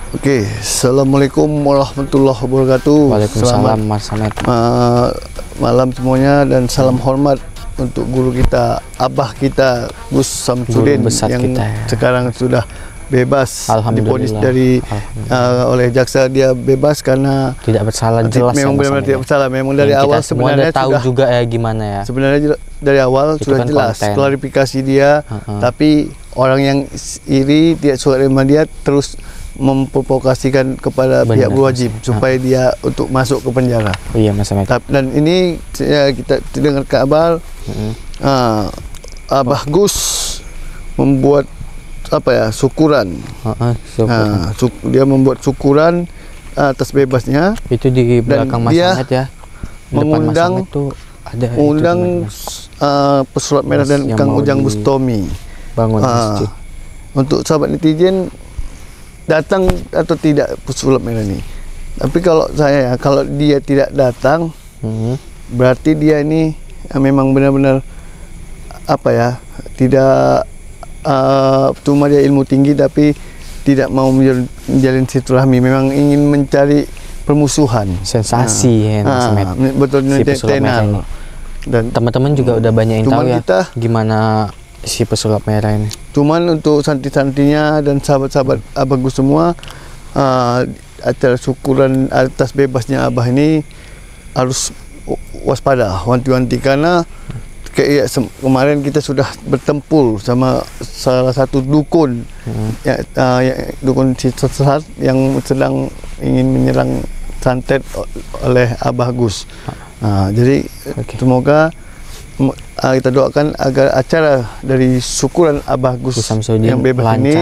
Oke, assalamualaikum warahmatullahi wabarakatuh. Waalaikumsalam Mas Samet. Malam semuanya dan salam hormat untuk guru kita, abah kita Gus Samsudin yang kita, ya. Sekarang sudah bebas, diponis dari oleh jaksa. Dia bebas karena tidak bersalah, jelas memang benar-benar tidak bersalah. Memang dari awal sebenarnya tahu sudah juga ya gimana ya. Sebenarnya dari awal itu sudah kan jelas konten. Klarifikasi dia, tapi orang yang iri tidak suka dengan dia terus memprovokasikan kepada pihak berwajib supaya dia untuk masuk ke penjara. Iya Mas Samet. Dan ini ya, kita dengar kabar Abah Gus membuat apa ya, syukuran. Dia membuat syukuran atas bebasnya. Itu di belakang Mas Samet ya. Mengundang Pesulap Merah dan Kang Ujang Bustomi bangun masjid. Untuk sahabat netizen, datang atau tidak Pesulap Merah ini. Tapi kalau saya, kalau dia tidak datang, berarti dia ini memang benar-benar apa ya, tidak cuma dia ilmu tinggi tapi tidak mau menjalin silaturahmi, memang ingin mencari permusuhan, sensasi betul, si Pesulap Merah ini. Dan teman-teman juga udah banyak yang tahu ya gimana si Pesulap Merah ini. Cuman untuk santri-santrinya dan sahabat-sahabat Abah Gus semua, acara syukuran atas bebasnya Abah ini harus waspada, wanti-wanti, karena kemarin kita sudah bertempur sama salah satu dukun, dukun sesat yang sedang ingin menyerang santet oleh Abah Gus. Jadi semoga kita doakan agar acara dari syukuran Abah Gus yang bebas ini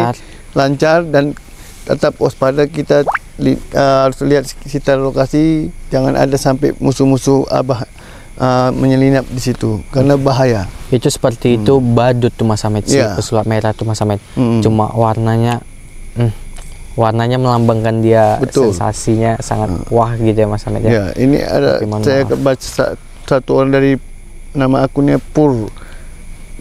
lancar dan tetap waspada. Kita harus lihat sekitar lokasi, jangan ada sampai musuh-musuh Abah menyelinap di situ karena bahaya. Itu seperti itu badut tuh Mas Samet, si Pesulap Merah tuh Mas Samet. Cuma warnanya melambangkan dia. Betul. Sensasinya sangat wah gitu ya Mas Samet ya. Ya, ini ada saya baca satu orang dari nama akunnya Pur.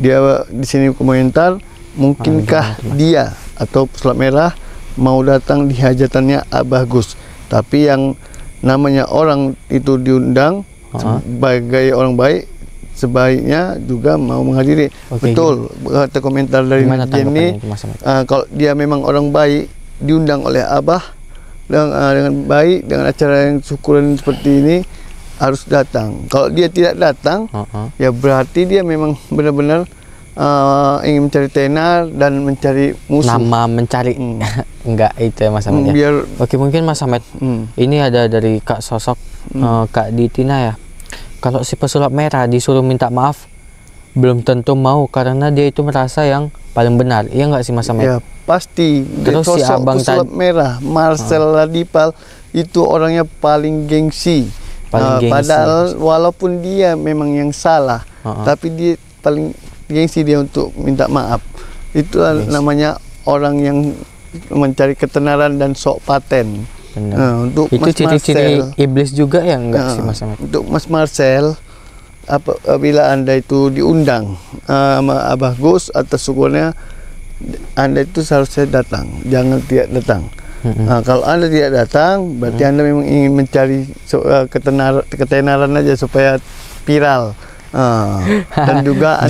Dia di sini komentar, mungkinkah dia atau Pesulap Merah mau datang di hajatannya Abah Gus, tapi yang namanya orang itu diundang sebagai orang baik, sebaiknya juga mau menghadiri. Betul, kata komentar dari Jenny. Kalau dia memang orang baik, diundang oleh Abah dengan baik, dengan acara yang syukuran seperti ini, harus datang. Kalau dia tidak datang, ya berarti dia memang benar-benar ingin mencari tenar dan mencari musuh. Nama mencari enggak itu ya Mas Samet ya. Oke, mungkin Mas Samet ini ada dari Kak Sosok, Kak Ditina ya. Kalau si Pesulap Merah disuruh minta maaf, belum tentu mau karena dia itu merasa yang paling benar. Iya enggak sih Mas Samet? Ya pasti. Terus si Abang Pesulap Merah, Marcel Ladipal, itu orangnya paling gengsi. Padahal walaupun dia memang yang salah, tapi dia paling gengsi dia untuk minta maaf. Itu namanya orang yang mencari ketenaran dan sok paten. Untuk itu ciri-ciri iblis juga ya enggak sih Mas Samet? Untuk Mas Marcel, apabila Anda itu diundang sama Abah Gus atas syukurnya, Anda itu seharusnya datang, jangan tidak datang. Kalau Anda tidak datang, berarti Anda memang ingin mencari ketenaran aja supaya viral. Dan juga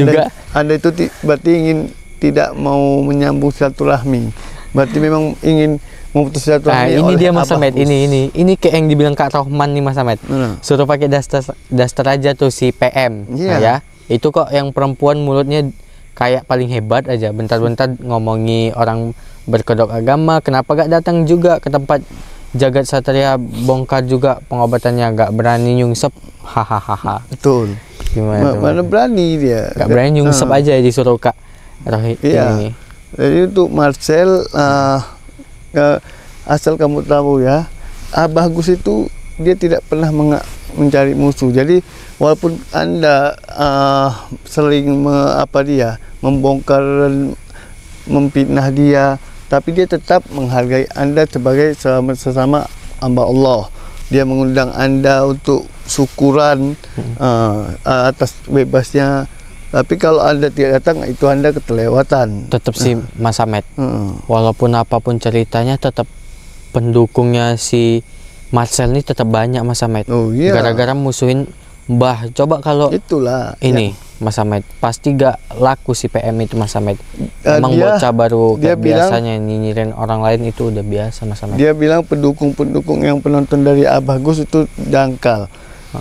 Anda itu berarti ingin tidak mau menyambung silaturahmi. Berarti memang ingin memutus silaturahmi. Ini dia Mas Samet, ini kayak yang dibilang Kak Rohman nih Mas Samet. Suruh pakai daster aja tuh si PM. Ya. Itu kok yang perempuan mulutnya kayak paling hebat aja, bentar-bentar ngomongi orang berkedok agama, kenapa gak datang juga ke tempat Jagat Satria bongkar juga pengobatannya, gak berani nyungsep. Hahaha. Betul. Gimana mana berani dia, gak berani nyungsep aja disuruh Kak Rohit ini. Jadi untuk Marcel, asal kamu tahu ya, Abah Gus itu dia tidak pernah mencari musuh. Jadi walaupun Anda sering membongkar dan memfitnah dia, tapi dia tetap menghargai Anda sebagai sesama hamba Allah. Dia mengundang Anda untuk syukuran atas bebasnya. Tapi kalau Anda tidak datang, itu Anda kelewatan. Tetap sih Mas Samet, walaupun apapun ceritanya, tetap pendukungnya si Marcel ini tetap banyak Mas Samet. Oh iya. Gara-gara musuhin Mbah. Coba kalau itulah ini ya. Mas Samet pasti gak laku si PM itu Mas Samet. Emang dia, bocah baru dia bilang, biasanya nyinyirin orang lain itu udah biasa Mas Samet. Dia bilang pendukung-pendukung yang penonton dari Abah Gus itu dangkal.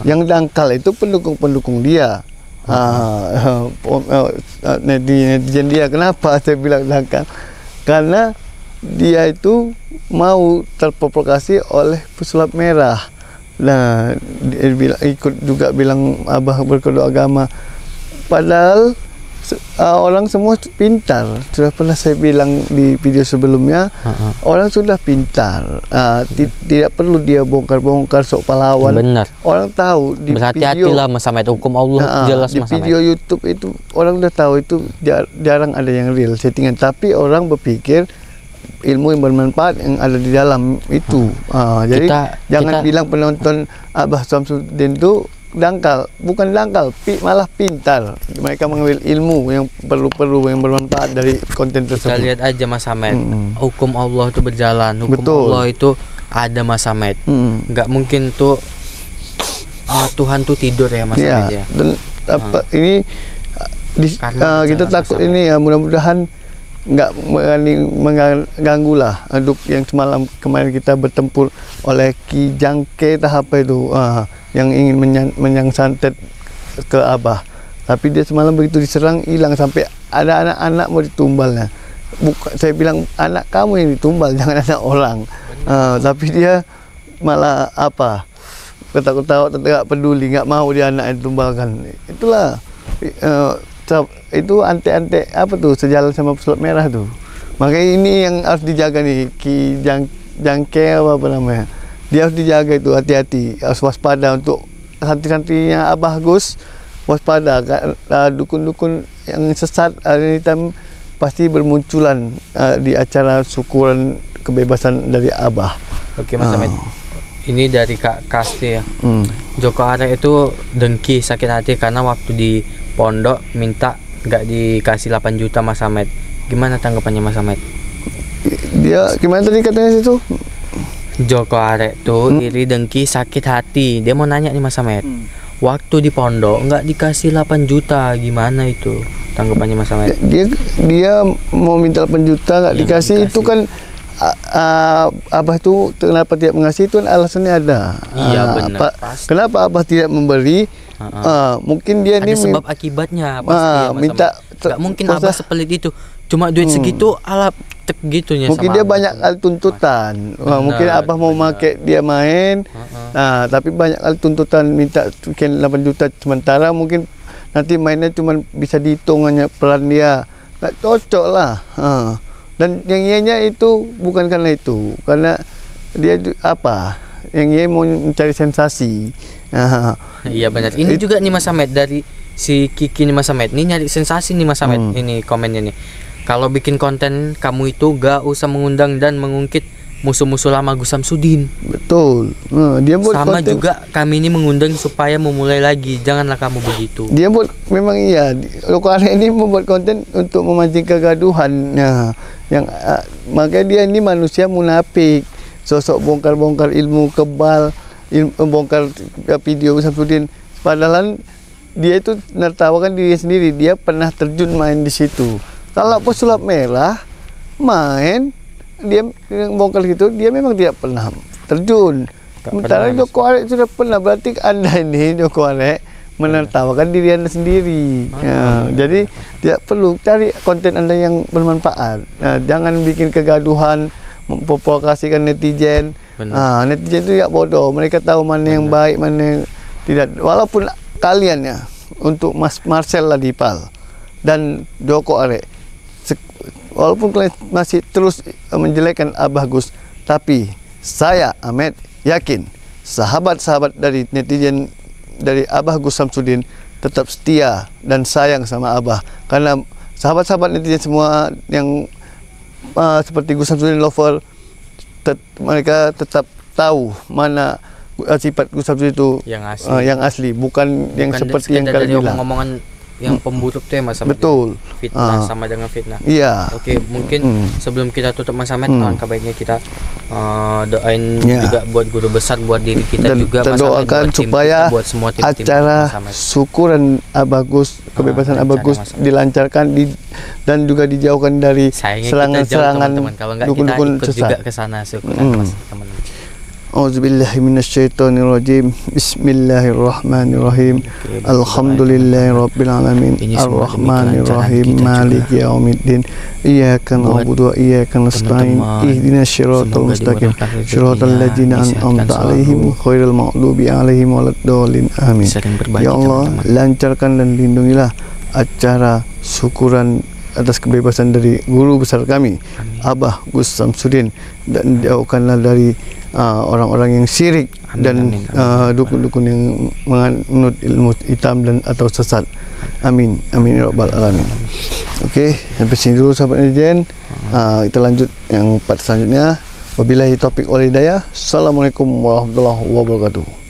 Yang dangkal itu pendukung-pendukung dia. Netizen dia. Kenapa saya bilang dangkal? Karena dia itu mau terprovokasi oleh pesulap merah. Nah, dia ikut juga bilang Abah berkedok agama. Padahal orang semua pintar. Sudah pernah saya bilang di video sebelumnya, orang sudah pintar. Tidak perlu dia bongkar-bongkar sok pahlawan. Benar. Orang tahu di berhati-hatilah Mas Samet, hukum Allah jelas di Mas video Samet. YouTube itu orang udah tahu itu jarang ada yang real settingan, tapi orang berpikir ilmu yang bermanfaat yang ada di dalam itu. Jadi jangan bilang penonton Abah Samsudin itu dangkal, bukan dangkal, malah pintar. Mereka mengambil ilmu yang perlu yang bermanfaat dari konten tersebut. Kita lihat aja Mas Samet, hukum Allah itu berjalan, hukum Allah itu ada Mas Samet. Nggak mungkin tuh Tuhan tuh tidur ya Mas Samet ya. Dan ini kita takut ini ya, mudah-mudahan nggak mengganggu lah aduk yang semalam kemarin kita bertempur oleh Ki Jangke tahap itu yang ingin santet ke Abah, tapi dia semalam begitu diserang hilang sampai ada anak-anak mau ditumbalnya. Saya bilang anak kamu yang ditumbal, jangan anak orang. Tapi dia malah ketawa-ketawa, tidak peduli, nggak mau dia anak ditumbalkan. Itulah itu ante-ante sejalan sama pesulap merah tuh. Makanya ini yang harus dijaga nih, Ki Jangke apa namanya. Dia harus dijaga itu, hati-hati, harus waspada untuk santri-santrinya Abah Gus, waspada. Dukun-dukun yang sesat hari hitam pasti bermunculan di acara syukuran kebebasan dari Abah. Oke Mas Samet. Ini dari Kak Kasti ya. Joko Arek itu dengki, sakit hati karena waktu di pondok minta nggak dikasih 8 juta Mas Samet. Gimana tanggapannya Mas Samet? Dia gimana tadi katanya situ? Joko Arek tuh iri, dengki, sakit hati. Dia mau nanya nih Mas Samet. Waktu di pondok nggak dikasih 8 juta, gimana itu tanggapannya Mas Samet? Dia mau minta 8 juta nggak dikasih, itu kan Abah tuh kenapa tidak mengasih itu kan alasannya ada. Iya benar. Kenapa Abah tidak memberi? Mungkin dia ada ini sebab akibatnya pasti ya, minta. Gak mungkin Abah sepelit itu. Cuma duit segitu alap gitunya. Mungkin dia banyak hal tuntutan. Mungkin Abah mau pakai dia main. Tapi banyak hal tuntutan, minta sekian 8 juta sementara mungkin nanti mainnya cuma bisa dihitung hanya peran dia. Nggak cocok lah. Dan yang ianya itu bukan karena itu, karena dia yang ia mau mencari sensasi. Iya benar. Ini juga nih Mas Samet dari si Kiki nih Mas Samet. Ini nyari sensasi nih Mas Samet. Ini komennya nih. Kalau bikin konten kamu itu gak usah mengundang dan mengungkit musuh-musuh lama Gus Samsudin. Betul. Dia buat sama konten. Juga kami ini mengundang supaya memulai lagi. Janganlah kamu begitu. Dia buat memang iya. Joko Arek ini membuat konten untuk memancing kegaduhan. Makanya dia ini manusia munafik. Sosok bongkar-bongkar ilmu kebal, bongkar video Gus Samsudin. Padahal dia itu menertawakan diri sendiri. Dia pernah terjun main di situ. Kalau pesulap merah main, dia bongkar gitu, dia memang tidak pernah terjun. Sementara Joko Arek sudah pernah, berarti Anda ini Joko Arek menertawakan diri Anda sendiri. Jadi tidak perlu cari konten Anda yang bermanfaat. Jangan bikin kegaduhan, memprovokasikan netizen. Netizen itu ya bodoh, mereka tahu mana yang baik, mana yang tidak. Walaupun kalian ya, untuk Mas Marcel Ladipal dan Joko Arek, walaupun kalian masih terus menjelekkan Abah Gus, tapi saya Ahmed yakin sahabat-sahabat dari netizen dari Abah Gus Samsudin tetap setia dan sayang sama Abah, karena sahabat-sahabat netizen semua yang seperti Gus Samsudin lover, mereka tetap tahu mana sifat Gus Samsudin itu yang asli, bukan yang seperti yang kalian bilang. Omongan yang pemburuk tuh ya Mas Samet. Betul. Fitnah sama dengan fitnah. Iya. Oke, mungkin sebelum kita tutup Mas Samet, kawan baiknya kita doain juga buat guru besar, buat diri kita dan juga, kita doakan supaya kita, buat semua tim-tim acara syukuran Abagus, kebebasan Abagus dilancarkan dan juga dijauhkan dari serangan-serangan dukun-dukun sesat. Juga ke sana syukuran teman-teman. Auzubillahi minasyaitonirrajim. Bismillahirrahmanirrahim. Alhamdulillahirabbil alamin. Arrahmanirrahim. Maliki yaumiddin. Iyyaka na'budu wa iyyaka nasta'in. Ihdinas siratal mustaqim. Shiratal ladzina an'amta 'alaihim ghairil maghdubi 'alaihim waladdallin. Amin. Ya Allah, lancarkan dan lindungilah acara syukuran atas kebebasan dari guru besar kami, Abah Gus Samsudin, dan jauhkanlah dari orang-orang yang syirik dan dukun-dukun yang menganut ilmu hitam dan atau sesat. Amin, amin ya rabbal alamin. Okey, sampai sini dulu sahabat netizen. Kita lanjut yang part selanjutnya. Wabillahi taufik wal hidayah. Assalamualaikum warahmatullahi wabarakatuh.